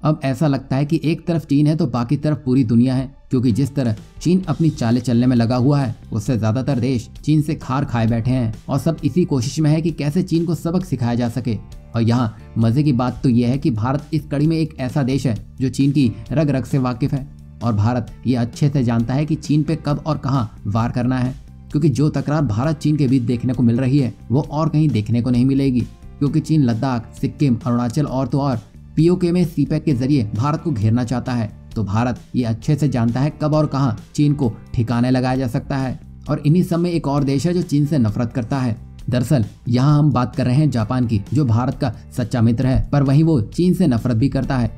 अब ऐसा लगता है कि एक तरफ चीन है तो बाकी तरफ पूरी दुनिया है, क्योंकि जिस तरह चीन अपनी चालें चलने में लगा हुआ है उससे ज्यादातर देश चीन से खार खाए बैठे हैं और सब इसी कोशिश में है कि कैसे चीन को सबक सिखाया जा सके। और यहाँ मजे की बात तो यह है कि भारत इस कड़ी में एक ऐसा देश है जो चीन की रग रग से वाकिफ है और भारत ये अच्छे से जानता है कि चीन पे कब और कहाँ वार करना है, क्योंकि जो तकरार भारत चीन के बीच देखने को मिल रही है वो और कहीं देखने को नहीं मिलेगी, क्योंकि चीन लद्दाख, सिक्किम, अरुणाचल और तो और पीओके में सीपैक के जरिए भारत को घेरना चाहता है। तो भारत ये अच्छे से जानता है कब और कहां चीन को ठिकाने लगाया जा सकता है। और इन्हीं सब में एक और देश है जो चीन से नफरत करता है। दरअसल यहाँ हम बात कर रहे हैं जापान की, जो भारत का सच्चा मित्र है, पर वहीं वो चीन से नफरत भी करता है।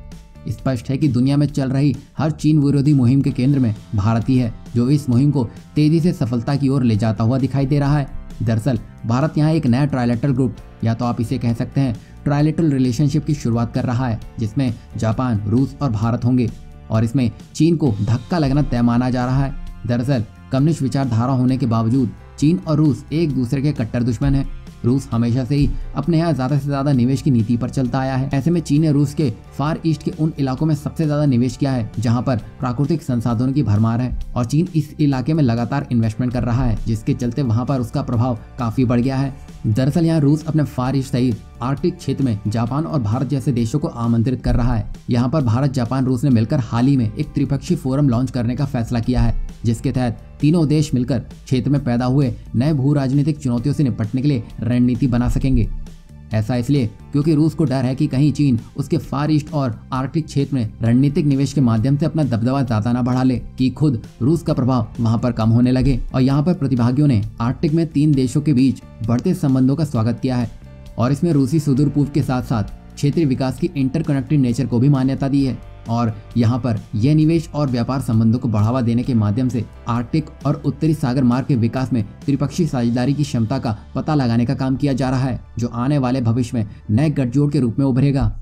स्पष्ट है कि दुनिया में चल रही हर चीन विरोधी मुहिम के केंद्र में भारत ही है, जो इस मुहिम को तेजी से सफलता की ओर ले जाता हुआ दिखाई दे रहा है। दरअसल भारत यहाँ एक नया ट्राइलेटरल ग्रुप, या तो आप इसे कह सकते हैं ट्राइलेटरल रिलेशनशिप की शुरुआत कर रहा है, जिसमें जापान, रूस और भारत होंगे और इसमें चीन को धक्का लगना तय माना जा रहा है। दरअसल कम्युनिस्ट विचारधारा होने के बावजूद चीन और रूस एक दूसरे के कट्टर दुश्मन हैं। रूस हमेशा से ही अपने यहाँ ज्यादा से ज्यादा निवेश की नीति पर चलता आया है। ऐसे में चीन ने रूस के फार ईस्ट के उन इलाकों में सबसे ज्यादा निवेश किया है जहाँ पर प्राकृतिक संसाधनों की भरमार है और चीन इस इलाके में लगातार इन्वेस्टमेंट कर रहा है, जिसके चलते वहाँ पर उसका प्रभाव काफी बढ़ गया है। दरअसल यहाँ रूस अपने फार ईस्ट सहित आर्कटिक क्षेत्र में जापान और भारत जैसे देशों को आमंत्रित कर रहा है। यहाँ पर भारत, जापान, रूस ने मिलकर हाल ही में एक त्रिपक्षीय फोरम लॉन्च करने का फैसला किया है, जिसके तहत तीनों देश मिलकर क्षेत्र में पैदा हुए नए भू राजनीतिक चुनौतियों से निपटने के लिए रणनीति बना सकेंगे। ऐसा इसलिए क्योंकि रूस को डर है कि कहीं चीन उसके फार ईस्ट और आर्कटिक क्षेत्र में रणनीतिक निवेश के माध्यम से अपना दबदबा ज्यादा न बढ़ा ले कि खुद रूस का प्रभाव वहां पर कम होने लगे। और यहाँ पर प्रतिभागियों ने आर्कटिक में 3 देशों के बीच बढ़ते संबंधों का स्वागत किया है और इसमें रूसी सुदूर पूर्व के साथ साथ क्षेत्रीय विकास की इंटरकनेक्टेड नेचर को भी मान्यता दी है। और यहाँ पर यह निवेश और व्यापार संबंधों को बढ़ावा देने के माध्यम से आर्कटिक और उत्तरी सागर मार्ग के विकास में त्रिपक्षीय साझेदारी की क्षमता का पता लगाने का काम किया जा रहा है, जो आने वाले भविष्य में नए गठजोड़ के रूप में उभरेगा।